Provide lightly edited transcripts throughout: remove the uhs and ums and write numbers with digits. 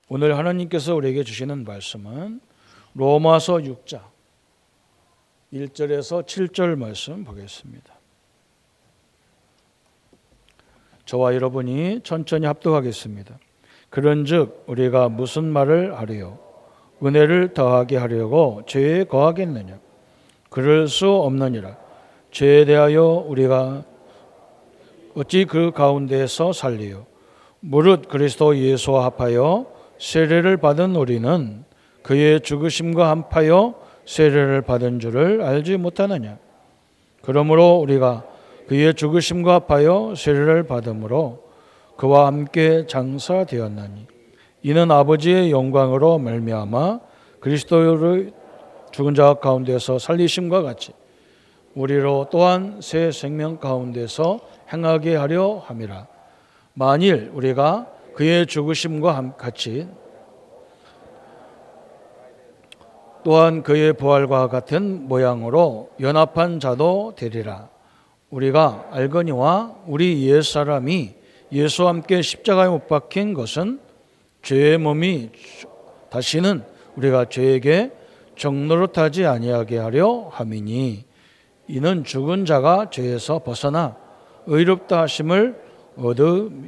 오늘 하나님께서 우리에게 주시는 말씀은 로마서 6장 1절에서 7절 말씀 보겠습니다. 저와 여러분이 천천히 합독하겠습니다. 그런즉 우리가 무슨 말을 하리요? 은혜를 더하게 하려고 죄에 거하겠느냐? 그럴 수 없느니라. 죄에 대하여 우리가 어찌 그 가운데서 살리요? 무릇 그리스도 예수와 합하여 세례를 받은 우리는 그의 죽으심과 합하여 세례를 받은 줄을 알지 못하느냐? 그러므로 우리가 그의 죽으심과 합하여 세례를 받음으로 그와 함께 장사되었나니 이는 아버지의 영광으로 말미암아 그리스도를 죽은 자 가운데서 살리심과 같이 우리로 또한 새 생명 가운데서 행하게 하려 함이라. 만일 우리가 그의 죽으심과 같이 또한 그의 부활과 같은 모양으로 연합한 자도 되리라. 우리가 알거니와 우리 옛사람이 예수와 함께 십자가에 못 박힌 것은 죄의 몸이 다시는 우리가 죄에게 종노릇하지 아니하게 하려 함이니 이는 죽은 자가 죄에서 벗어나 의롭다 하심을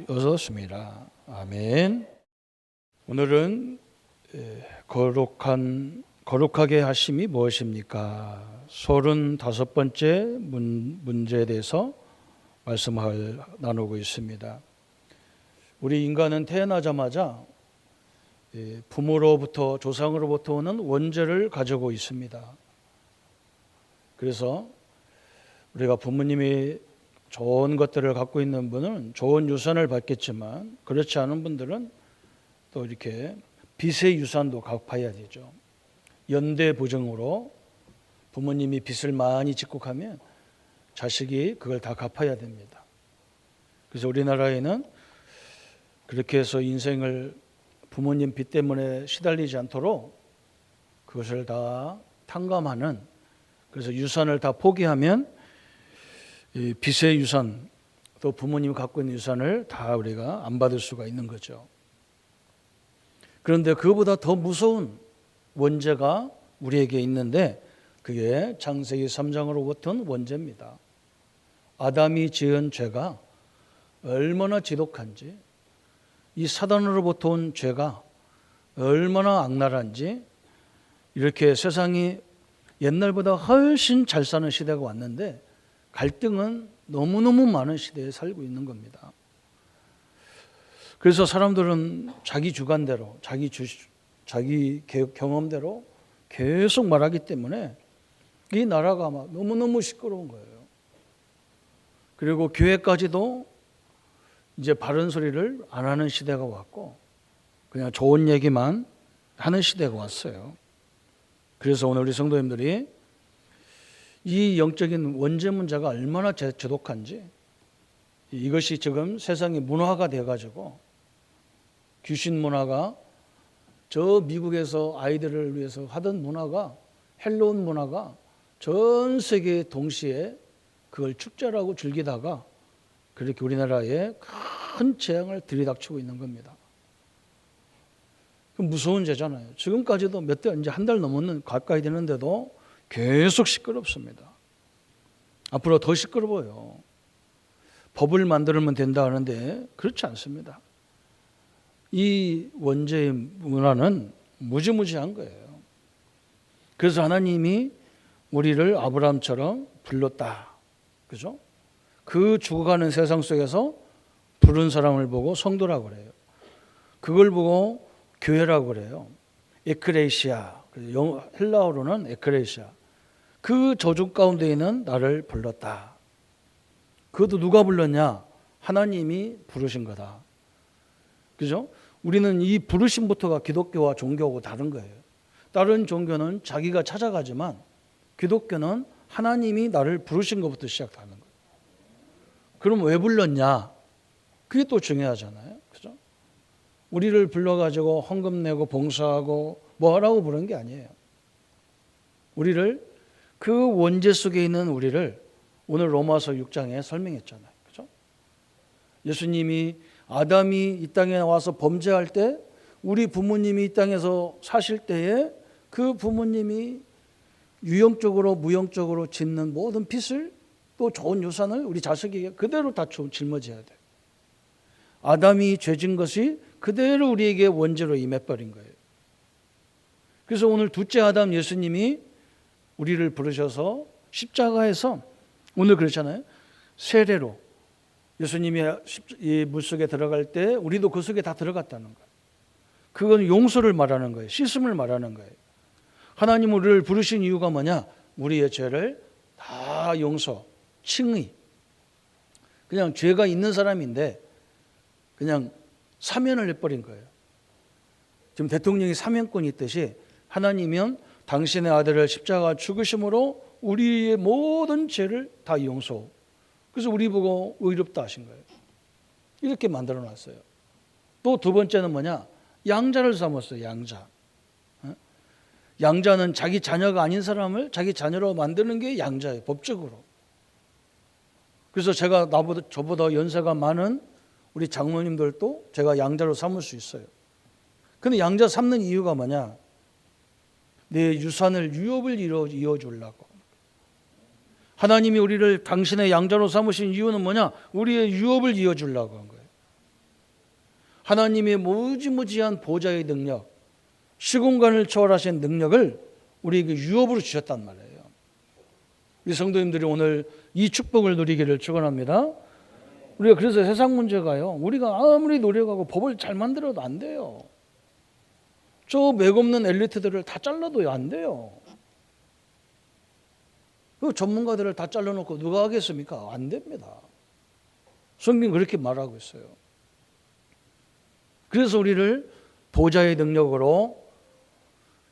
얻었습니다. 아멘. 오늘은 거룩하게 하심이 무엇입니까? 35번째 문제에 대해서 말씀을 나누고 있습니다. 우리 인간은 태어나자마자 부모로부터 조상으로부터 오는 원죄를 가지고 있습니다. 그래서 우리가 부모님이 좋은 것들을 갖고 있는 분은 좋은 유산을 받겠지만 그렇지 않은 분들은 또 이렇게 빚의 유산도 갚아야 되죠. 연대부정으로 부모님이 빚을 많이 집콕하면 자식이 그걸 다 갚아야 됩니다. 그래서 우리나라에는 그렇게 해서 인생을 부모님 빚 때문에 시달리지 않도록 그것을 다 탕감하는, 그래서 유산을 다 포기하면 이 빚의 유산, 또 부모님이 갖고 있는 유산을 다 우리가 안 받을 수가 있는 거죠. 그런데 그보다 더 무서운 원죄가 우리에게 있는데 그게 창세기 3장으로부터는 원죄입니다. 아담이 지은 죄가 얼마나 지독한지, 이 사단으로부터 온 죄가 얼마나 악랄한지, 이렇게 세상이 옛날보다 훨씬 잘 사는 시대가 왔는데 갈등은 너무너무 많은 시대에 살고 있는 겁니다. 그래서 사람들은 자기 주관대로, 자기 경험대로 계속 말하기 때문에 이 나라가 막 너무너무 시끄러운 거예요. 그리고 교회까지도 이제 바른 소리를 안 하는 시대가 왔고 그냥 좋은 얘기만 하는 시대가 왔어요. 그래서 오늘 우리 성도님들이 이 영적인 원죄 문제가 얼마나 지독한지, 이것이 지금 세상이 문화가 돼가지고 귀신 문화가, 저 미국에서 아이들을 위해서 하던 문화가, 헬로운 문화가 전 세계에 동시에 그걸 축제라고 즐기다가 그렇게 우리나라에 큰 재앙을 들이닥치고 있는 겁니다. 무서운 죄잖아요. 지금까지도 몇 달, 이제 한 달 넘었는 가까이 되는데도 계속 시끄럽습니다. 앞으로 더 시끄러워요. 법을 만들면 된다 하는데 그렇지 않습니다. 이 원죄의 문화는 무지무지한 거예요. 그래서 하나님이 우리를 아브라함처럼 불렀다. 그죠? 그 죽어가는 세상 속에서 부른 사람을 보고 성도라고 그래요. 그걸 보고 교회라고 그래요. 에크레시아, 헬라어로는 에크레시아. 그 저주 가운데 있는 나를 불렀다. 그것도 누가 불렀냐? 하나님이 부르신 거다. 그죠? 우리는 이 부르심부터가 기독교와 종교하고 다른 거예요. 다른 종교는 자기가 찾아가지만 기독교는 하나님이 나를 부르신 것부터 시작하는 거예요. 그럼 왜 불렀냐? 그게 또 중요하잖아요. 그죠? 우리를 불러가지고 헌금 내고 봉사하고 뭐 하라고 부른 게 아니에요. 우리를, 그 원죄 속에 있는 우리를 오늘 로마서 6장에 설명했잖아요. 그죠? 예수님이 아담이 이 땅에 나와서 범죄할 때 우리 부모님이 이 땅에서 사실 때에 그 부모님이 유형적으로 무형적으로 짓는 모든 빚을 또 좋은 유산을 우리 자식에게 그대로 다 짊어져야 돼. 아담이 죄진 것이 그대로 우리에게 원죄로 임해버린 거예요. 그래서 오늘 둘째 아담 예수님이 우리를 부르셔서 십자가에서 오늘 그렇잖아요. 세례로 예수님이 이 물속에 들어갈 때 우리도 그 속에 다 들어갔다는 거예요. 그건 용서를 말하는 거예요. 씻음을 말하는 거예요. 하나님 우리를 부르신 이유가 뭐냐? 우리의 죄를 다 용서, 칭의. 그냥 죄가 있는 사람인데 그냥 사면을 해버린 거예요. 지금 대통령이 사면권이 있듯이 하나님은 당신의 아들을 십자가 죽으심으로 우리의 모든 죄를 다 용서. 그래서 우리 보고 의롭다 하신 거예요. 이렇게 만들어 놨어요. 또 두 번째는 뭐냐? 양자를 삼았어요. 양자. 양자는 자기 자녀가 아닌 사람을 자기 자녀로 만드는 게 양자예요. 법적으로. 그래서 저보다 연세가 많은 우리 장모님들도 제가 양자로 삼을 수 있어요. 근데 양자 삼는 이유가 뭐냐? 내 유산을 유업을 이어주려고. 하나님이 우리를 당신의 양자로 삼으신 이유는 뭐냐? 우리의 유업을 이어주려고 한 거예요. 하나님의 무지무지한 보좌의 능력, 시공간을 초월하신 능력을 우리에게 유업으로 주셨단 말이에요. 우리 성도님들이 오늘 이 축복을 누리기를 축원합니다. 우리가 그래서 세상 문제가요, 우리가 아무리 노력하고 법을 잘 만들어도 안 돼요. 저 맥없는 엘리트들을 다 잘라도 안 돼요. 그 전문가들을 다 잘라놓고 누가 하겠습니까? 안 됩니다. 성경 그렇게 말하고 있어요. 그래서 우리를 보좌의 능력으로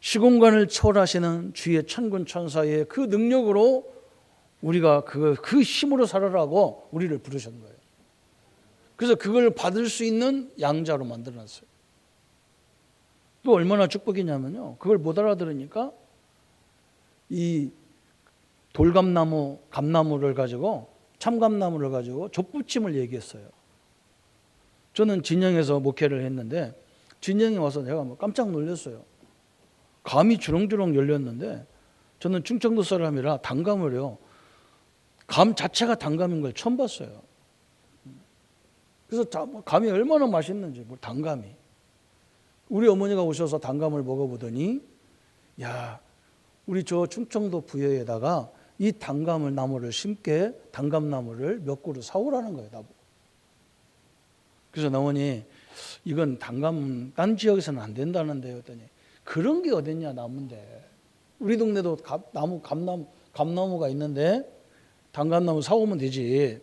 시공간을 초월하시는 주의 천군 천사의 그 능력으로 우리가 그 힘으로 살아라고 우리를 부르신 거예요. 그래서 그걸 받을 수 있는 양자로 만들어놨어요. 또 얼마나 축복이냐면요, 그걸 못 알아들으니까 이 돌감나무, 감나무를 가지고, 참감나무를 가지고 족붙임을 얘기했어요. 저는 진영에서 목회를 했는데 진영에 와서 내가 깜짝 놀랐어요. 감이 주렁주렁 열렸는데 저는 충청도 사람이라 단감을요, 감 자체가 단감인 걸 처음 봤어요. 그래서 감이 얼마나 맛있는지, 단감이. 우리 어머니가 오셔서 단감을 먹어보더니, 야, 우리 저 충청도 부여에다가 이 단감 나무를 심게 단감나무를 몇 그루 사오라는 거예요, 나보고. 그래서 어머니, 이건 단감 딴 지역에서는 안 된다는데 했더니, 그런 게 어딨냐, 나무인데. 우리 동네도 감나무가 있는데 단감나무 사오면 되지.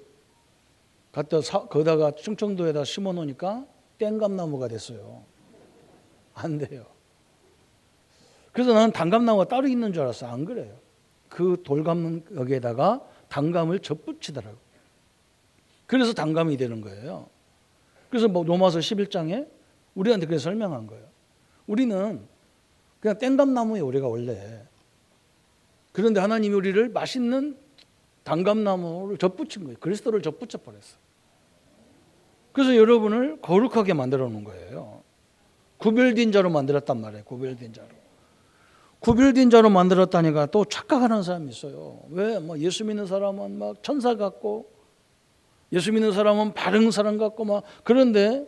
거기다가 충청도에다 심어 놓으니까 땡감나무가 됐어요. 안 돼요. 그래서 나는 단감나무가 따로 있는 줄 알았어. 안 그래요. 그 돌감 여기에다가 단감을 접붙이더라고요. 그래서 단감이 되는 거예요. 그래서 로마서 11장에 우리한테 그렇게 설명한 거예요. 우리는 그냥 땡감나무예요, 우리가 원래. 그런데 하나님이 우리를 맛있는 단감나무를 접붙인 거예요. 그리스도를 접붙여 버렸어. 그래서 여러분을 거룩하게 만들어 놓은 거예요. 구별된 자로 만들었단 말이에요. 구별된 자로. 구별된 자로 만들었다니까 또 착각하는 사람이 있어요. 왜? 예수 믿는 사람은 막 천사 같고, 예수 믿는 사람은 바른 사람 같고 그런데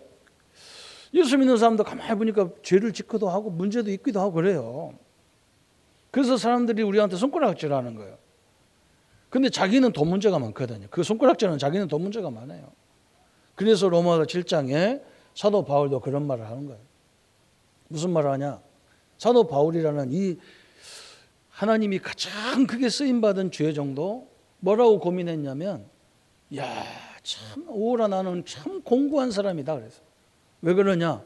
예수 믿는 사람도 가만히 보니까 죄를 짓기도 하고 문제도 있기도 하고 그래요. 그래서 사람들이 우리한테 손가락질하는 거예요. 근데 자기는 돈 문제가 많거든요. 그 손가락질은 자기는 돈 문제가 많아요. 그래서 로마서 7장에 사도 바울도 그런 말을 하는 거예요. 무슨 말을 하냐? 사도 바울이라는 이 하나님이 가장 크게 쓰임받은 죄 정도 뭐라고 고민했냐면, 야, 참 오라 나는 참 공고한 사람이다 그래서. 왜 그러냐?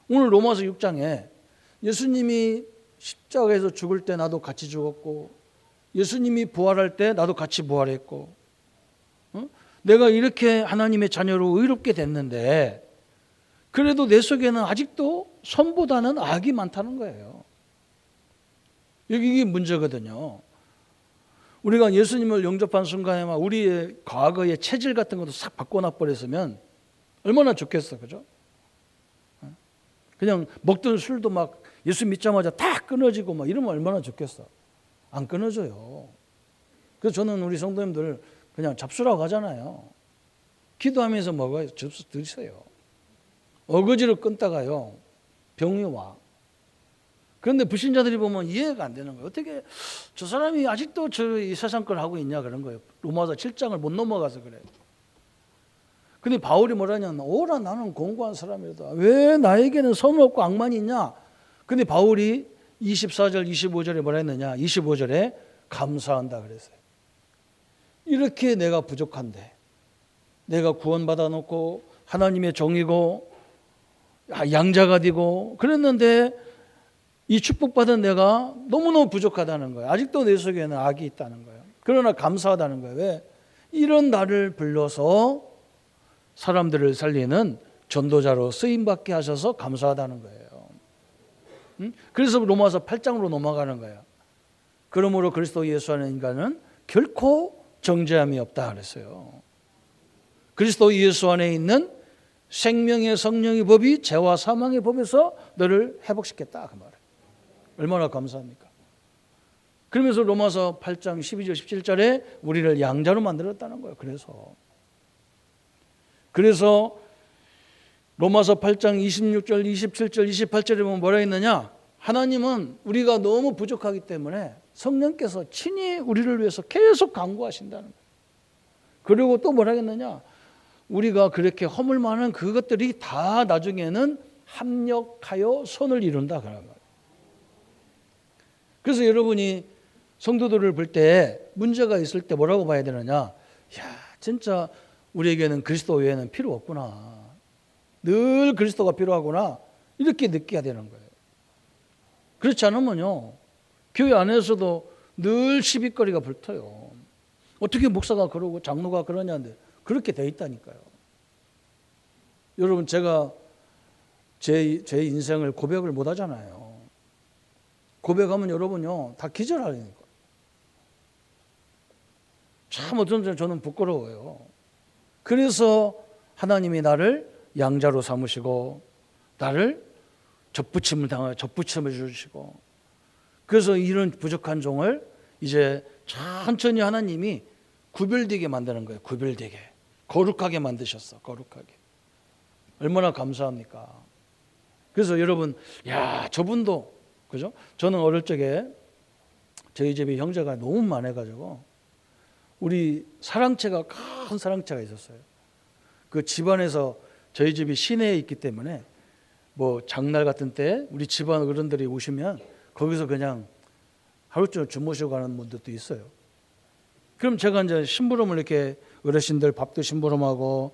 오늘 로마서 6장에 예수님이 십자가에서 죽을 때 나도 같이 죽었고, 예수님이 부활할 때 나도 같이 부활했고, 내가 이렇게 하나님의 자녀로 의롭게 됐는데 그래도 내 속에는 아직도 선보다는 악이 많다는 거예요. 이게 문제거든요. 우리가 예수님을 영접한 순간에 막 우리의 과거의 체질 같은 것도 싹 바꿔놔 버렸으면 얼마나 좋겠어, 그죠? 그냥 먹던 술도 막 예수 믿자마자 다 끊어지고 막 이러면 얼마나 좋겠어. 안 끊어져요. 그래서 저는 우리 성도님들 그냥 잡수라고 하잖아요. 기도하면서 먹어요. 접수 드세요. 어거지로 끊다가요 병이 와. 그런데 불신자들이 보면 이해가 안 되는 거예요. 어떻게 저 사람이 아직도 저 이 세상 걸 하고 있냐 그런 거예요. 로마서 7장을 못 넘어가서 그래요. 근데 바울이 뭐라냐면 오라 나는 공고한 사람이다. 왜 나에게는 선 없고 악만이 있냐. 근데 바울이 24절 25절에 뭐라 했느냐. 25절에 감사한다 그랬어요. 이렇게 내가 부족한데 내가 구원받아 놓고 하나님의 종이고 양자가 되고 그랬는데 이 축복받은 내가 너무너무 부족하다는 거예요. 아직도 내 속에는 악이 있다는 거예요. 그러나 감사하다는 거예요. 왜? 이런 나를 불러서 사람들을 살리는 전도자로 쓰임받게 하셔서 감사하다는 거예요. 그래서 로마서 8장으로 넘어가는 거예요. 그러므로 그리스도 예수 안에 인간은 결코 정죄함이 없다 그랬어요. 그리스도 예수 안에 있는 생명의 성령의 법이 죄와 사망의 법에서 너를 회복시켰다 그 말이에요. 얼마나 감사합니까? 그러면서 로마서 8장 12절 17절에 우리를 양자로 만들었다는 거예요. 그래서 로마서 8장 26절 27절 28절에 보면 뭐라 했느냐. 하나님은 우리가 너무 부족하기 때문에 성령께서 친히 우리를 위해서 계속 간구하신다는 거예요. 그리고 또 뭐라 했느냐. 우리가 그렇게 허물 많은 그것들이 다 나중에는 합력하여 선을 이룬다 그런 거예요. 그래서 여러분이 성도들을 볼 때 문제가 있을 때 뭐라고 봐야 되느냐. 야 진짜 우리에게는 그리스도 외에는 필요 없구나. 늘 그리스도가 필요하구나. 이렇게 느껴야 되는 거예요. 그렇지 않으면요. 교회 안에서도 늘 시비거리가 붙어요. 어떻게 목사가 그러고 장로가 그러냐는데 그렇게 돼 있다니까요. 여러분 제가 제 인생을 고백을 못 하잖아요. 고백하면 여러분요 다 기절하려니까. 참 어떤 점 저는 부끄러워요. 그래서 하나님이 나를 양자로 삼으시고 나를 접붙임을 주시고 그래서 이런 부족한 종을 이제 천천히 하나님이 구별되게 만드는 거예요. 구별되게 거룩하게 만드셨어. 거룩하게. 얼마나 감사합니까? 그래서 여러분 야 저분도 그죠? 저는 어릴 적에 저희 집에 형제가 너무 많아가지고 우리 사랑채가 큰 사랑채가 있었어요. 그 집안에서 저희 집이 시내에 있기 때문에 뭐 장날 같은 때 우리 집안 어른들이 오시면 거기서 그냥 하루 종일 주무시고 가는 분들도 있어요. 그럼 제가 이제 심부름을 이렇게 어르신들 밥도 심부름하고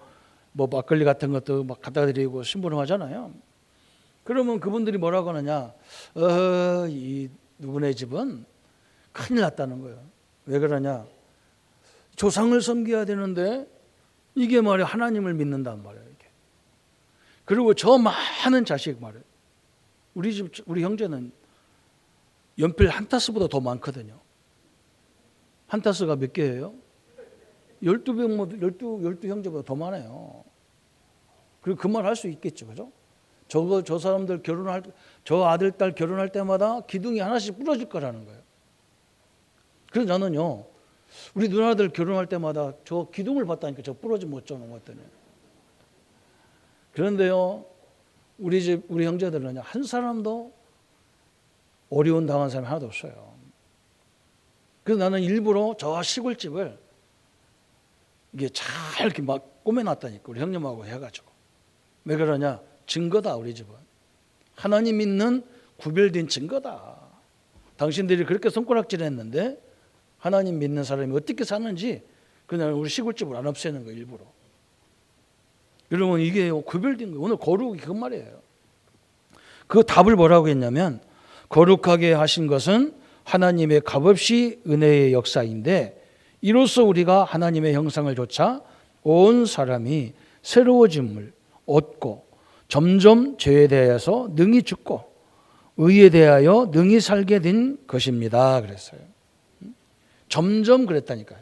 뭐 막걸리 같은 것도 막 갖다 드리고 심부름하잖아요. 그러면 그분들이 뭐라고 하느냐. 이 누구네 집은 큰일 났다는 거예요. 왜 그러냐. 조상을 섬겨야 되는데 이게 말이야 하나님을 믿는단 말이에요. 이게. 그리고 저 많은 자식 말이에요. 우리 형제는 연필 한 타스보다 더 많거든요. 한 타스가 몇 개예요? 12 형제보다 더 많아요. 그리고 그 말 할 수 있겠죠. 그죠? 저 사람들 저 아들, 딸 결혼할 때마다 기둥이 하나씩 부러질 거라는 거예요. 그래서 나는요, 우리 누나들 결혼할 때마다 저 기둥을 봤다니까 저 부러지면 어쩌는 것 같더니. 그런데요, 우리 형제들은요, 한 사람도 어려운 당한 사람이 하나도 없어요. 그래서 나는 일부러 저 시골집을 이게 잘 이렇게 막 꾸며놨다니까, 우리 형님하고 해가지고. 왜 그러냐? 증거다, 우리 집은. 하나님 믿는 구별된 증거다. 당신들이 그렇게 손가락질 했는데 하나님 믿는 사람이 어떻게 사는지 그냥 우리 시골집을 안 없애는 거예요, 일부러. 여러분, 이게 구별된 거예요. 오늘 거룩이 그 말이에요. 그 답을 뭐라고 했냐면, 거룩하게 하신 것은 하나님의 값없이 은혜의 역사인데, 이로써 우리가 하나님의 형상을 좇아 온 사람이 새로워짐을 얻고 점점 죄에 대하여서 능히 죽고 의에 대하여 능히 살게 된 것입니다. 그랬어요. 점점 그랬다니까요.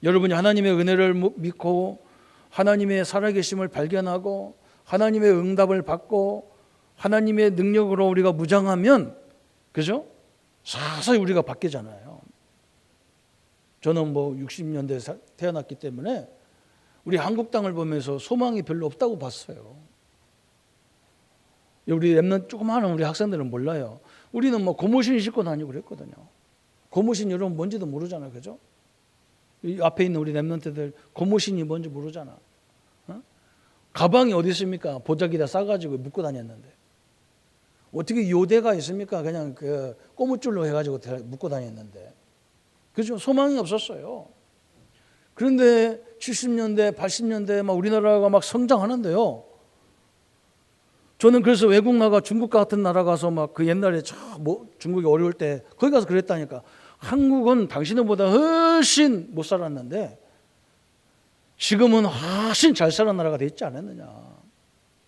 여러분이 하나님의 은혜를 믿고 하나님의 살아계심을 발견하고 하나님의 응답을 받고 하나님의 능력으로 우리가 무장하면, 그죠? 서서히 우리가 바뀌잖아요. 저는 60년대에 태어났기 때문에 우리 한국 땅을 보면서 소망이 별로 없다고 봤어요. 우리 랩넌트 조그마한 우리 학생들은 몰라요. 우리는 고무신 신고 다니고 그랬거든요. 고무신 여러분 뭔지도 모르잖아요, 그죠? 이 앞에 있는 우리 랩넌트들 고무신이 뭔지 모르잖아. 가방이 어디 있습니까? 보자기에다 싸가지고 묶고 다녔는데. 어떻게 요대가 있습니까? 그냥 그 고무줄로 해가지고 묶고 다녔는데. 그죠? 소망이 없었어요. 그런데 70년대, 80년대 막 우리나라가 막 성장하는데요. 저는 그래서 외국 나가 중국 같은 나라 가서 막 그 옛날에 중국이 어려울 때 거기 가서 그랬다니까. 한국은 당신들보다 훨씬 못 살았는데 지금은 훨씬 잘 사는 나라가 돼 있지 않았느냐.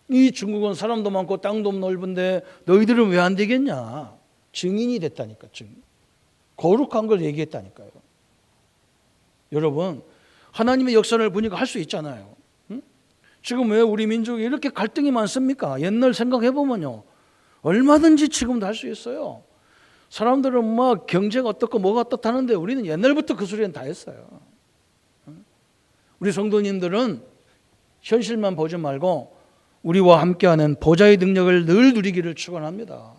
이 중국은 사람도 많고 땅도 넓은데 너희들은 왜 안 되겠냐. 증인이 됐다니까. 거룩한 걸 얘기했다니까요. 여러분, 하나님의 역사를 보니까 할 수 있잖아요. 지금 왜 우리 민족이 이렇게 갈등이 많습니까? 옛날 생각해보면요, 얼마든지 지금도 할 수 있어요. 사람들은 막 경제가 어떻고 뭐가 어떻다는데 우리는 옛날부터 그 소리는 다 했어요. 우리 성도님들은 현실만 보지 말고 우리와 함께하는 보좌의 능력을 늘 누리기를 축원합니다.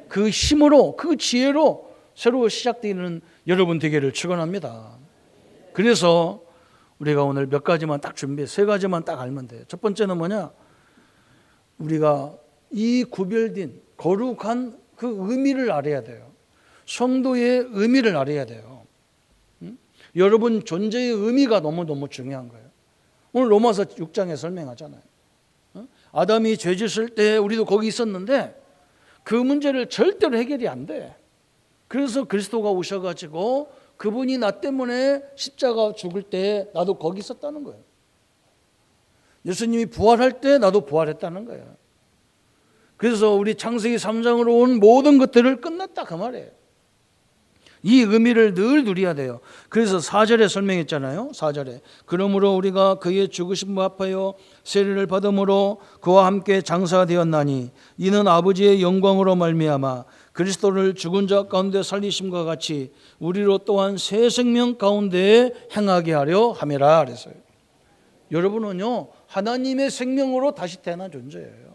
그 힘으로, 그 지혜로 새로 시작되는 여러분 되기를 축원합니다. 그래서 우리가 오늘 몇 가지만 딱 준비해, 3가지만 딱 알면 돼요. 첫 번째는 뭐냐? 우리가 이 구별된 거룩한 그 의미를 알아야 돼요. 성도의 의미를 알아야 돼요. 여러분 존재의 의미가 너무너무 중요한 거예요. 오늘 로마서 6장에 설명하잖아요. 아담이 죄 짓을 때 우리도 거기 있었는데 그 문제를 절대로 해결이 안 돼. 그래서 그리스도가 오셔가지고 그분이 나 때문에 십자가 죽을 때 나도 거기 있었다는 거예요. 예수님이 부활할 때 나도 부활했다는 거예요. 그래서 우리 창세기 3장으로 온 모든 것들을 끝났다 그 말이에요. 이 의미를 늘 누려야 돼요. 그래서 4절에 설명했잖아요. 4절에 그러므로 우리가 그의 죽으심을 합하여 세례를 받음으로 그와 함께 장사가 되었나니 이는 아버지의 영광으로 말미암아 그리스도를 죽은 자 가운데 살리심과 같이 우리로 또한 새 생명 가운데 행하게 하려 함이라 그랬어요. 여러분은요, 하나님의 생명으로 다시 태어난 존재예요.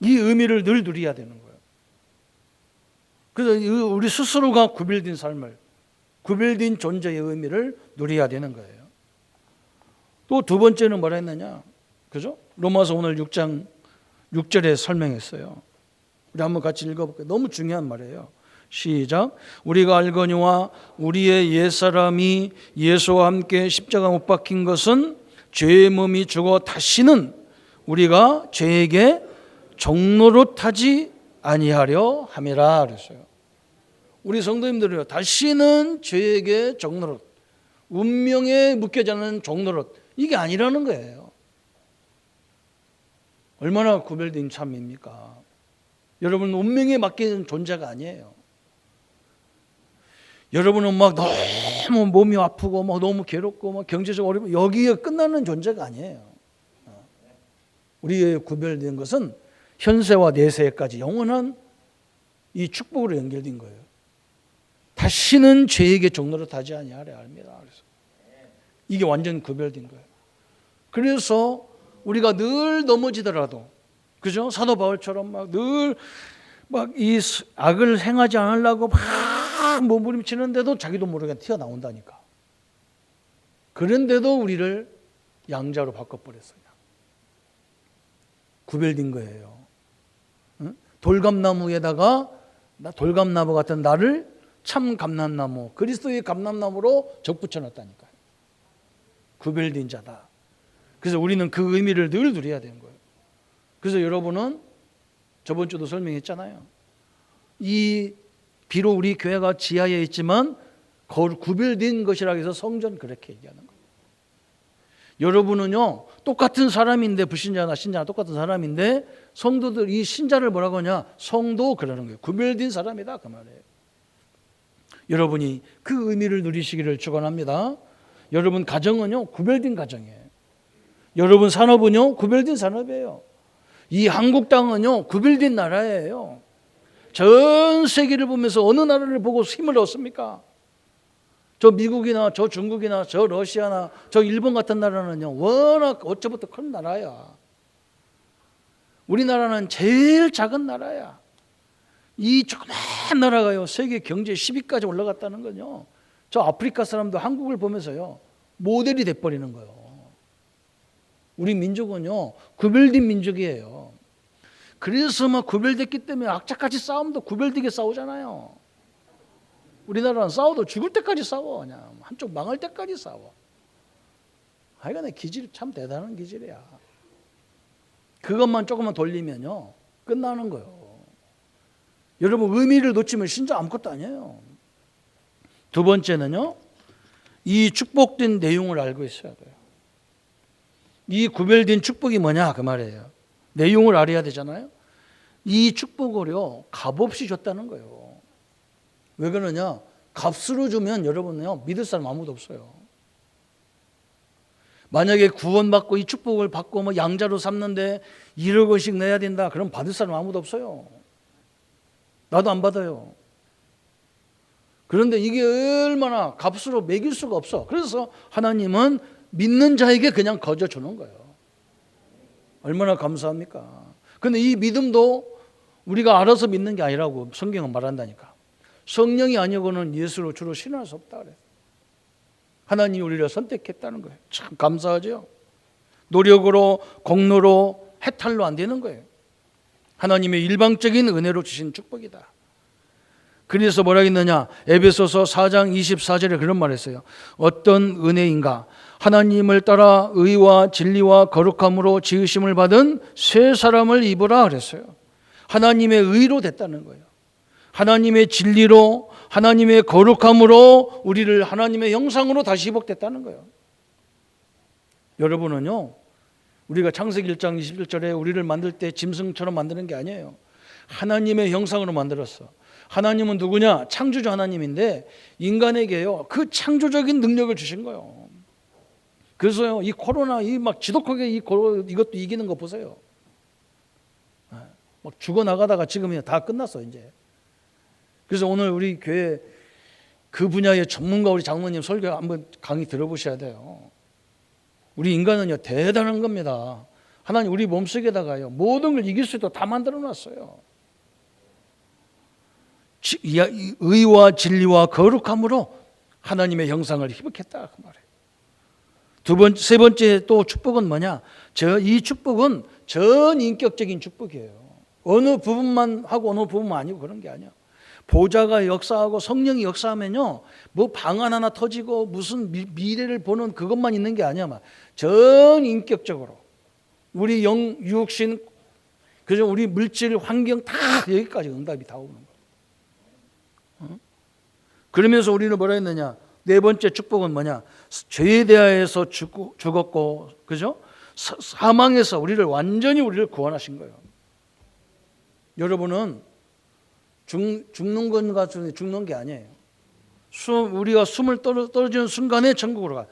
이 의미를 늘 누려야 되는 거예요. 그래서 우리 스스로가 구별된 삶을, 구별된 존재의 의미를 누려야 되는 거예요. 또 2번째는 뭐라 했느냐? 그죠? 로마서 오늘 6장 6절에 설명했어요. 우리 한번 같이 읽어볼게요. 너무 중요한 말이에요. 시작. 우리가 알거니와 우리의 옛사람이 예수와 함께 십자가 못 박힌 것은 죄의 몸이 죽어 다시는 우리가 죄에게 종노릇하지 아니하려 함이라 그랬어요. 우리 성도님들이요, 다시는 죄에게 종노릇, 운명에 묶여지는 종노릇, 이게 아니라는 거예요. 얼마나 구별된 삶입니까? 여러분 운명에 맡기는 존재가 아니에요. 여러분은 막 너무 몸이 아프고 막 너무 괴롭고 막 경제적 어려움, 여기에 끝나는 존재가 아니에요. 우리의 구별된 것은 현세와 내세까지 영원한 이 축복으로 연결된 거예요. 다시는 죄에게 종노릇하지 아니하려 합니다. 그래서 이게 완전 구별된 거예요. 그래서 우리가 늘 넘어지더라도, 그죠? 사도 바울처럼 막 늘 막 이 악을 행하지 않으려고 막 몸부림치는데도 자기도 모르게 튀어나온다니까. 그런데도 우리를 양자로 바꿔버렸어요. 구별된 거예요. 돌감나무에다가 돌감나무 같은 나를 참 감람나무, 그리스도의 감람나무로 적붙여놨다니까요. 구별된 자다. 그래서 우리는 그 의미를 늘 누려야 되는 거예요. 그래서 여러분은 저번 주도 설명했잖아요. 이 비록 우리 교회가 지하에 있지만 구별된 것이라고 해서 성전 그렇게 얘기하는 거예요. 여러분은요, 똑같은 사람인데, 불신자나 신자나 똑같은 사람인데 성도들, 이 신자를 뭐라고 하냐? 성도 그러는 거예요. 구별된 사람이다 그 말이에요. 여러분이 그 의미를 누리시기를 축원합니다. 여러분 가정은요, 구별된 가정이에요. 여러분 산업은요, 구별된 산업이에요. 이 한국 땅은요 구별된 나라예요. 전 세계를 보면서 어느 나라를 보고 힘을 얻습니까? 저 미국이나 저 중국이나 저 러시아나 저 일본 같은 나라는요 워낙 어쩌부터 큰 나라야. 우리나라는 제일 작은 나라야. 이 조그만 나라가요 세계 경제 10위까지 올라갔다는 건요, 저 아프리카 사람도 한국을 보면서요 모델이 돼버리는 거예요. 우리 민족은요 구별된 민족이에요. 그래서 막 구별됐기 때문에 악착같이 싸움도 구별되게 싸우잖아요. 우리나라는 싸워도 죽을 때까지 싸워. 그냥 한쪽 망할 때까지 싸워. 하여간에 기질이 참 대단한 기질이야. 그것만 조금만 돌리면요 끝나는 거예요. 여러분 의미를 놓치면 진짜 아무것도 아니에요. 두 번째는요, 이 축복된 내용을 알고 있어야 돼요. 이 구별된 축복이 뭐냐 그 말이에요. 내용을 알아야 되잖아요. 이 축복을요 값없이 줬다는 거예요. 왜 그러냐? 값으로 주면 여러분요 믿을 사람 아무도 없어요. 만약에 구원받고 이 축복을 받고 뭐 양자로 삼는데 1억 원씩 내야 된다, 그럼 받을 사람 아무도 없어요. 나도 안 받아요. 그런데 이게 얼마나 값으로 매길 수가 없어. 그래서 하나님은 믿는 자에게 그냥 거저 주는 거예요. 얼마나 감사합니까? 근데 이 믿음도 우리가 알아서 믿는 게 아니라고 성경은 말한다니까. 성령이 아니고는 예수로 주로 신할 수 없다 그래. 하나님이 우리를 선택했다는 거예요. 참 감사하죠. 노력으로, 공로로, 해탈로 안 되는 거예요. 하나님의 일방적인 은혜로 주신 축복이다. 그래서 뭐라 했느냐? 에베소서 4장 24절에 그런 말 했어요. 어떤 은혜인가? 하나님을 따라 의와 진리와 거룩함으로 지으심을 받은 새 사람을 입으라 그랬어요. 하나님의 의로 됐다는 거예요. 하나님의 진리로, 하나님의 거룩함으로 우리를 하나님의 형상으로 다시 회복됐다는 거예요. 여러분은요, 우리가 창세기 1장 21절에 우리를 만들 때 짐승처럼 만드는 게 아니에요. 하나님의 형상으로 만들었어. 하나님은 누구냐? 창조주 하나님인데 인간에게요 그 창조적인 능력을 주신 거예요. 그래서요 이 코로나 이 막 지독하게 이것도 이기는 거 보세요. 막 죽어 나가다가 지금 다 끝났어 이제. 그래서 오늘 우리 교회 그 분야의 전문가 우리 장로님 설교 한번 강의 들어보셔야 돼요. 우리 인간은요 대단한 겁니다. 하나님 우리 몸속에다가요 모든 걸 이길 수 있도록 다 만들어 놨어요. 의와 진리와 거룩함으로 하나님의 형상을 회복했다 그 말이에요. 세 번째 또 축복은 뭐냐? 이 축복은 전인격적인 축복이에요. 어느 부분만 하고 어느 부분만 아니고 그런 게 아니야. 보좌가 역사하고 성령이 역사하면요 뭐 방안 하나 터지고 무슨 미래를 보는 그것만 있는 게 아니야. 전인격적으로 우리 영, 육신, 그죠? 우리 물질, 환경 다 여기까지 응답이 다 오는 거예요. 그러면서 우리는 뭐라 했느냐? 네 번째 축복은 뭐냐? 죄에 대하여서 죽었고, 그죠? 사망에서 완전히 우리를 구원하신 거예요. 여러분은 죽는 건 같은데 죽는 게 아니에요. 우리가 숨을 떨어지는 순간에 천국으로 가.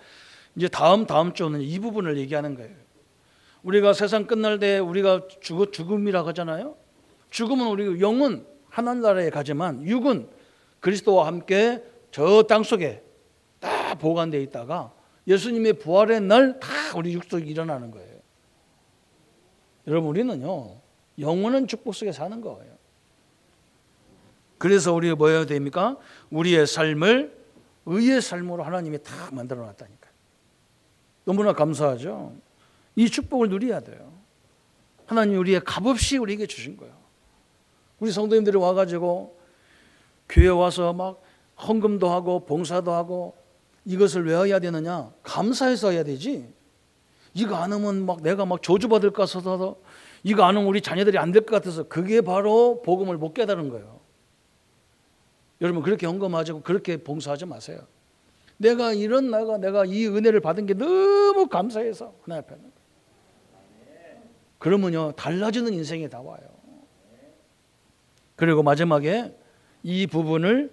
이제 다음 주는 이 부분을 얘기하는 거예요. 우리가 세상 끝날 때 우리가 죽음이라고 하잖아요. 죽음은 우리 영은 하늘나라에 가지만 육은 그리스도와 함께 저 땅속에 다 보관되어 있다가 예수님의 부활의 날 다 우리 육속에 일어나는 거예요. 여러분 우리는요 영원한 축복 속에 사는 거예요. 그래서 우리가 뭐 해야 됩니까? 우리의 삶을 의의 삶으로 하나님이 다 만들어 놨다니까요. 너무나 감사하죠. 이 축복을 누려야 돼요. 하나님이 우리의 값없이 우리에게 주신 거예요. 우리 성도님들이 와가지고 교회 와서 막 헌금도 하고 봉사도 하고 이것을 왜 해야 되느냐? 감사해서 해야 되지. 이거 안 하면 막 내가 막 저주받을 것 같아서, 이거 안 하면 우리 자녀들이 안 될 것 같아서, 그게 바로 복음을 못 깨달은 거예요. 여러분 그렇게 헌금하지 그렇게 봉사하지 마세요. 내가 이 은혜를 받은 게 너무 감사해서 하나님 앞에 하는 거예요. 그러면요 달라지는 인생이 다 와요. 그리고 마지막에 이 부분을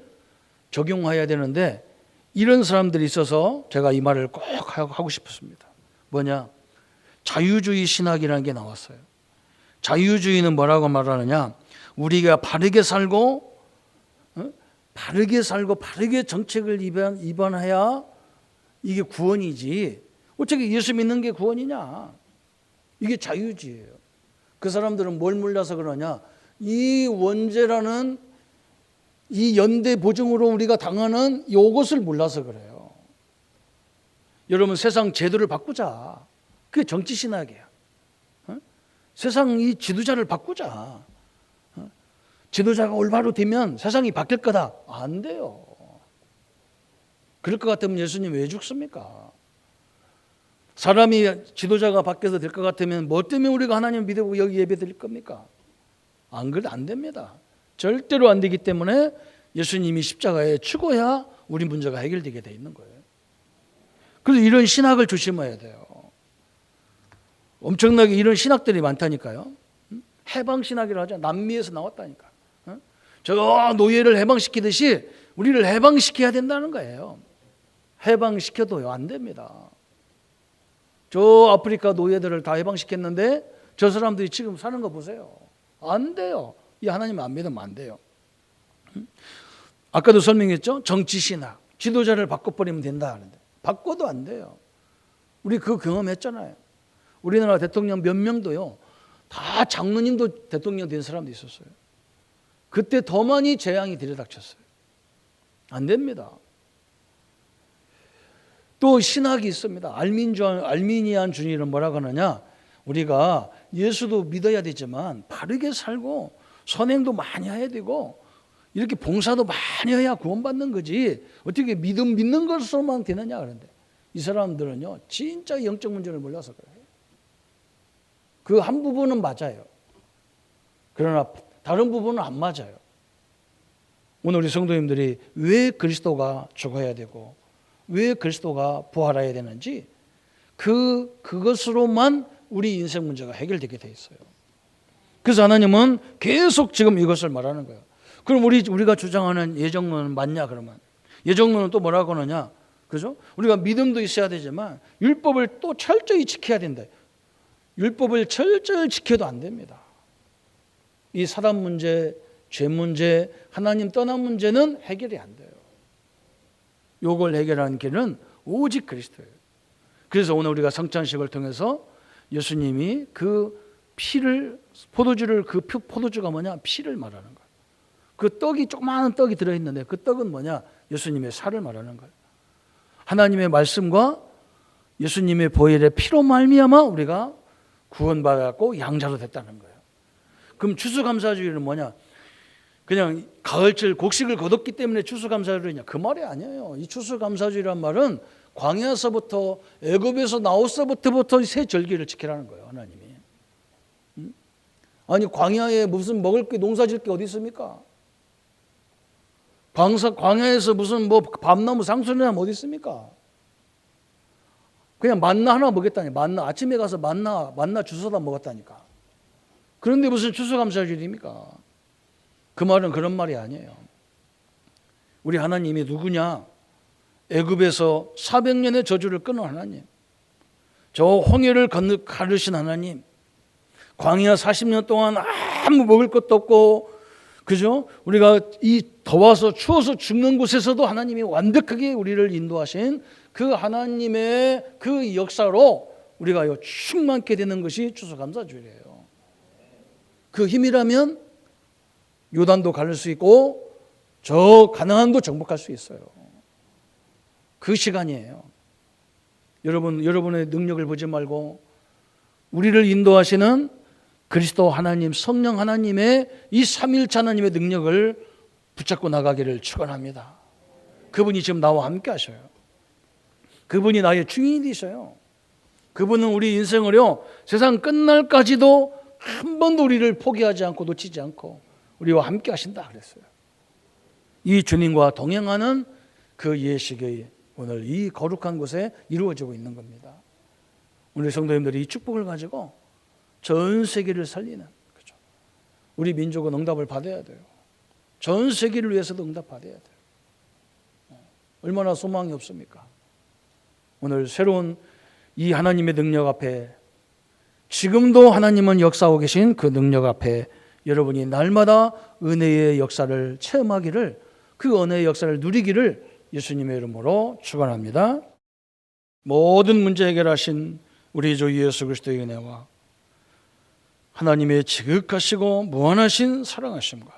적용해야 되는데 이런 사람들이 있어서 제가 이 말을 꼭 하고 싶었습니다. 뭐냐? 자유주의 신학이라는 게 나왔어요. 자유주의는 뭐라고 말하느냐? 우리가 바르게 살고 바르게 정책을 입안해야 이게 구원이지. 어떻게 예수 믿는 게 구원이냐? 이게 자유주의예요. 그 사람들은 뭘 몰라서 그러냐? 이 원죄라는 이 연대 보증으로 우리가 당하는 이것을 몰라서 그래요. 여러분, 세상 제도를 바꾸자. 그게 정치 신학이야. 세상 이 지도자를 바꾸자. 지도자가 올바로 되면 세상이 바뀔 거다. 안 돼요. 그럴 것 같으면 예수님 왜 죽습니까? 사람이 지도자가 바뀌어서 될 것 같으면 뭐 때문에 우리가 하나님 믿고 여기 예배 드릴 겁니까? 안 됩니다. 절대로 안 되기 때문에 예수님이 십자가에 죽어야 우리 문제가 해결되게 돼 있는 거예요. 그래서 이런 신학을 조심해야 돼요. 엄청나게 이런 신학들이 많다니까요. 해방신학이라고 하죠. 남미에서 나왔다니까. 저 노예를 해방시키듯이 우리를 해방시켜야 된다는 거예요. 해방시켜도요, 안 됩니다. 저 아프리카 노예들을 다 해방시켰는데 저 사람들이 지금 사는 거 보세요. 안 돼요. 이 하나님 안 믿으면 안 돼요. 아까도 설명했죠. 정치신학, 지도자를 바꿔버리면 된다 하는데 바꿔도 안 돼요. 우리 그거 경험했잖아요. 우리나라 대통령 몇 명도요, 다 장로님도 대통령 된 사람도 있었어요. 그때 더 많이 재앙이 들이닥쳤어요. 안 됩니다. 또 신학이 있습니다. 알미니안 주의는 뭐라고 하느냐? 우리가 예수도 믿어야 되지만 바르게 살고 선행도 많이 해야 되고 이렇게 봉사도 많이 해야 구원받는 거지. 어떻게 믿는 것으로만 되느냐 그런데 이 사람들은요, 진짜 영적 문제를 몰라서 그래요. 그 한 부분은 맞아요. 그러나 다른 부분은 안 맞아요. 오늘 우리 성도님들이 왜 그리스도가 죽어야 되고 왜 그리스도가 부활해야 되는지 그것으로만 우리 인생 문제가 해결되게 돼 있어요. 그래서 하나님은 계속 지금 이것을 말하는 거예요. 그럼 우리가 주장하는 예정론은 맞냐 그러면 예정론은 또 뭐라고 하느냐, 그죠? 우리가 믿음도 있어야 되지만 율법을 또 철저히 지켜야 된다. 율법을 철저히 지켜도 안 됩니다. 이 사람 문제, 죄 문제, 하나님 떠난 문제는 해결이 안 돼요. 요걸 해결하는 길은 오직 그리스도예요. 그래서 오늘 우리가 성찬식을 통해서 예수님이 그 피를, 포도주를, 그 포도주가 뭐냐? 피를 말하는 거예요. 그 떡이, 조그마한 떡이 들어있는데 그 떡은 뭐냐? 예수님의 살을 말하는 거예요. 하나님의 말씀과 예수님의 보혈의 피로 말미암아 우리가 구원받았고 양자로 됐다는 거예요. 그럼 추수감사주일은 뭐냐? 그냥 가을철 곡식을 거뒀기 때문에 추수감사주일이냐? 그 말이 아니에요. 이 추수감사주일이란 말은 광야에서부터, 애굽에서 나왔서부터 새 절기를 지키라는 거예요, 하나님이. 아니, 광야에 무슨 먹을 게, 농사질 게 어디 있습니까? 광야에서 무슨 뭐 밤나무 상수리나무 어디 있습니까? 그냥 만나 하나 먹겠다니. 만나, 아침에 가서 만나 주워다 먹었다니까. 그런데 무슨 추수감사주일입니까? 그 말은 그런 말이 아니에요. 우리 하나님이 누구냐? 애굽에서 400년의 저주를 끊은 하나님, 저 홍해를 가르신 하나님, 광야 40년 동안 아무 먹을 것도 없고, 그죠? 우리가 이 더워서 추워서 죽는 곳에서도 하나님이 완벽하게 우리를 인도하신 그 하나님의 그 역사로 우리가 충만케 되는 것이 추수감사주일이에요. 그 힘이라면 요단도 가를 수 있고 저 가나안도 정복할 수 있어요. 그 시간이에요. 여러분의 능력을 보지 말고 우리를 인도하시는 그리스도 하나님, 성령 하나님의 이 삼위일체 하나님의 능력을 붙잡고 나가기를 축원합니다. 그분이 지금 나와 함께 하셔요. 그분이 나의 주인이 되셔요. 그분은 우리 인생을요, 세상 끝날까지도 한 번도 우리를 포기하지 않고 놓치지 않고 우리와 함께 하신다 그랬어요. 이 주님과 동행하는 그 예식이 오늘 이 거룩한 곳에 이루어지고 있는 겁니다. 우리 성도님들이 이 축복을 가지고 전 세계를 살리는, 그렇죠? 우리 민족은 응답을 받아야 돼요. 전 세계를 위해서도 응답 받아야 돼요. 얼마나 소망이 없습니까? 오늘 새로운 이 하나님의 능력 앞에 지금도 하나님은 역사하고 계신 그 능력 앞에 여러분이 날마다 은혜의 역사를 체험하기를, 그 은혜의 역사를 누리기를 예수님의 이름으로 축원합니다. 모든 문제 해결하신 우리 주 예수 그리스도의 은혜와 하나님의 지극하시고 무한하신 사랑하심과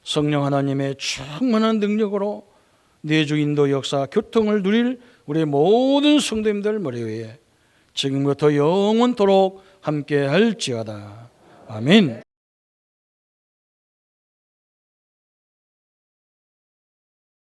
성령 하나님의 충만한 능력으로 내주 인도 역사 교통을 누릴 우리 모든 성도님들 머리 위에 지금부터 영원토록 함께 할지어다. 아멘.